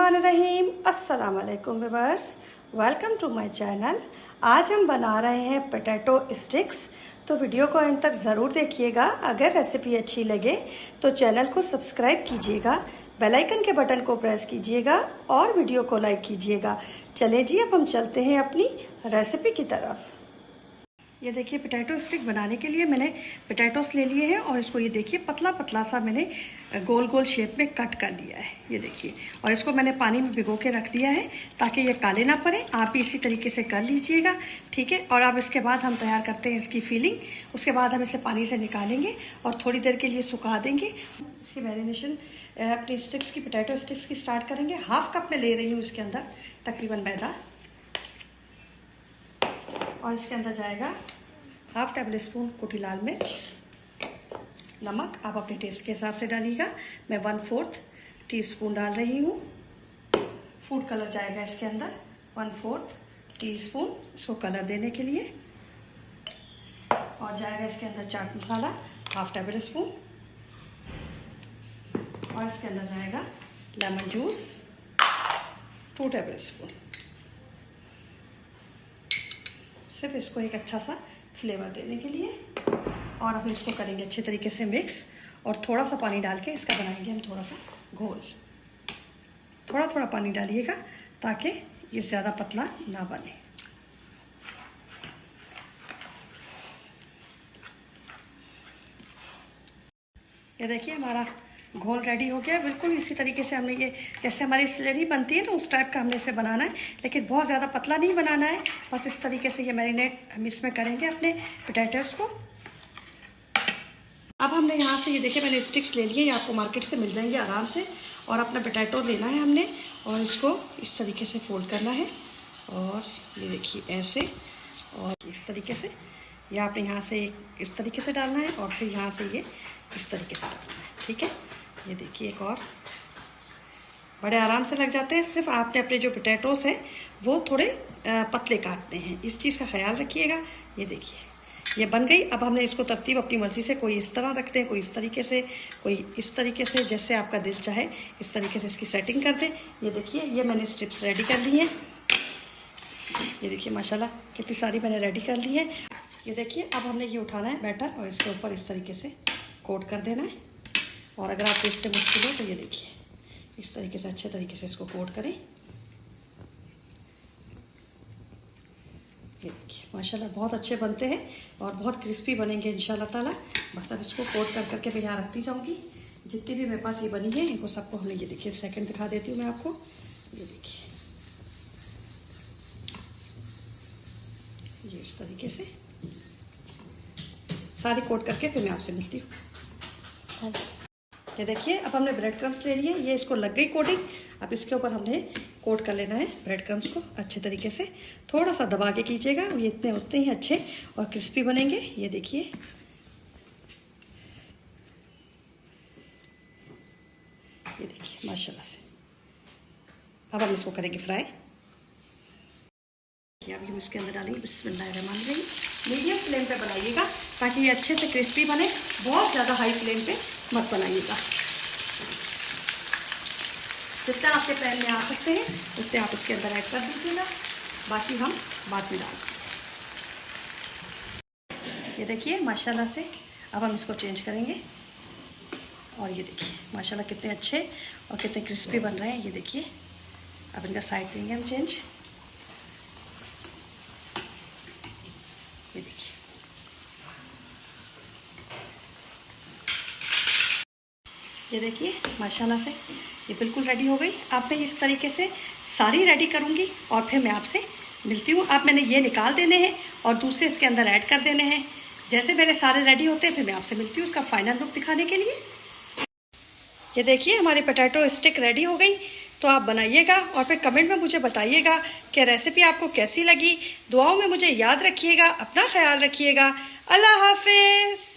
बिस्मिल्लाहिर्रहमानिर्रहीम। अस्सलाम वालेकुम viewers, welcome to my channel. आज हम बना रहे हैं पोटैटो स्टिक्स, तो वीडियो को एंड तक ज़रूर देखिएगा। अगर रेसिपी अच्छी लगे तो चैनल को सब्सक्राइब कीजिएगा, बेल आइकन के बटन को प्रेस कीजिएगा और वीडियो को लाइक कीजिएगा। चले जी, अब हम चलते हैं अपनी रेसिपी की तरफ। ये देखिए, पोटैटो स्टिक बनाने के लिए मैंने पोटैटोस ले लिए हैं और इसको ये देखिए पतला पतला सा मैंने गोल गोल शेप में कट कर लिया है। ये देखिए, और इसको मैंने पानी में भिगो के रख दिया है ताकि ये काले ना पड़े। आप भी इसी तरीके से कर लीजिएगा, ठीक है। और अब इसके बाद हम तैयार करते हैं इसकी फीलिंग। उसके बाद हम इसे पानी से निकालेंगे और थोड़ी देर के लिए सुखा देंगे। इसकी मैरिनेशन अपनी स्टिक्स की, पोटैटो स्टिक्स की स्टार्ट करेंगे। हाफ कप में ले रही हूँ इसके अंदर तकरीबन मैदा, और इसके अंदर जाएगा हाफ टेबल स्पून कुटी लाल मिर्च, नमक आप अपने टेस्ट के हिसाब से डालिएगा। मैं 1/4 टीस्पून डाल रही हूँ। फूड कलर जाएगा इसके अंदर 1/4 टीस्पून, इसको कलर देने के लिए। और जाएगा इसके अंदर chaat masala half table spoon, और इसके अंदर जाएगा लेमन जूस 2 टेबल स्पून। सिर्फ इसको एक अच्छा सा फ्लेवर देने के लिए। और हम इसको करेंगे अच्छे तरीके से मिक्स, और थोड़ा सा पानी डाल के इसका बनाएंगे हम थोड़ा सा घोल। थोड़ा थोड़ा पानी डालिएगा ताकि ये ज़्यादा पतला ना बने। ये देखिए, हमारा घोल रेडी हो गया है। बिल्कुल इसी तरीके से हमने, ये जैसे हमारी स्लरी बनती है ना उस टाइप का हमने इसे बनाना है, लेकिन बहुत ज़्यादा पतला नहीं बनाना है। बस इस तरीके से ये मैरिनेट हम इसमें करेंगे अपने पोटैटोस को। अब हमने यहाँ से, ये देखिए मैंने स्टिक्स ले लिए, ये आपको मार्केट से मिल जाएंगे आराम से। और अपना पोटैटो लेना है हमने, और इसको इस तरीके से फोल्ड करना है, और ये देखिए ऐसे, और इस तरीके से। या आपने यहाँ से एक इस तरीके से डालना है, और फिर यहाँ से ये इस तरीके से डालना है, ठीक है। ये देखिए, एक और बड़े आराम से लग जाते हैं। सिर्फ आपने अपने जो पोटैटोस हैं वो थोड़े पतले काटने हैं, इस चीज़ का ख्याल रखिएगा। ये देखिए, ये बन गई। अब हमने इसको तरतीब अपनी मर्ज़ी से, कोई इस तरह रखते हैं, कोई इस तरीके से, कोई इस तरीके से, जैसे आपका दिल चाहे इस तरीके से इसकी सेटिंग कर दें। ये देखिए, ये मैंने स्ट्रिप्स रेडी कर ली हैं। ये देखिए माशाल्लाह कितनी सारी मैंने रेडी कर ली है। ये देखिए, अब हमने ये उठाना है बैटर, और इसके ऊपर इस तरीके से कोट कर देना है। और अगर आपको इससे मुश्किल हो तो ये देखिए इस तरीके से अच्छे तरीके से इसको कोट करें। ये देखिए माशाल्लाह बहुत अच्छे बनते हैं और बहुत क्रिस्पी बनेंगे इंशाल्लाह ताला। बस अब इसको कोट कर करके मैं यहाँ रखती जाऊँगी। जितनी भी मेरे पास ये बनी है इनको सबको हमने, ये देखिए सेकंड दिखा देती हूँ मैं आपको। ये देखिए, ये इस तरीके से सारी कोट करके फिर मैं आपसे मिलती हूँ। ये देखिए, अब हमने ब्रेड क्रम्स ले लिए, ये इसको लग गई कोटिंग। अब इसके ऊपर हमने कोट कर लेना है ब्रेड क्रम्स को अच्छे तरीके से। थोड़ा सा दबा के कीजिएगा, ये इतने उतने ही अच्छे और क्रिस्पी बनेंगे। ये देखिए, ये देखिए माशाल्लाह से। अब हम इसको करेंगे फ्राई। अब हम इसके अंदर डालेंगे बिस्मिल्लाहिर्रहमानिर्रहीम। मीडियम फ्लेम पे बनाइएगा ताकि ये अच्छे से क्रिस्पी बने। बहुत ज़्यादा हाई फ्लेम पे मत बनाइएगा। जितना आपके पैन में आ सकते हैं उतने आप इसके अंदर ऐड कर दीजिएगा, बाकी हम बाद में डालेंगे। ये देखिए माशाल्लाह से, अब हम इसको चेंज करेंगे। और ये देखिए माशाल्लाह कितने अच्छे और कितने क्रिस्पी बन रहे हैं। ये देखिए, अब इनका साइड देंगे हम चेंज। ये देखिए, ये देखिए माशाल्लाह से ये बिल्कुल रेडी हो गई। अब मैं इस तरीके से सारी रेडी करूँगी और फिर मैं आपसे मिलती हूँ। अब मैंने ये निकाल देने हैं और दूसरे इसके अंदर ऐड कर देने हैं। जैसे मेरे सारे रेडी होते हैं फिर मैं आपसे मिलती हूँ उसका फाइनल लुक दिखाने के लिए। ये देखिए, हमारी पोटैटो स्टिक रेडी हो गई। तो आप बनाइएगा और फिर कमेंट में मुझे बताइएगा कि रेसिपी आपको कैसी लगी। दुआओं में मुझे याद रखिएगा, अपना ख्याल रखिएगा। अल्लाह हाफिज़।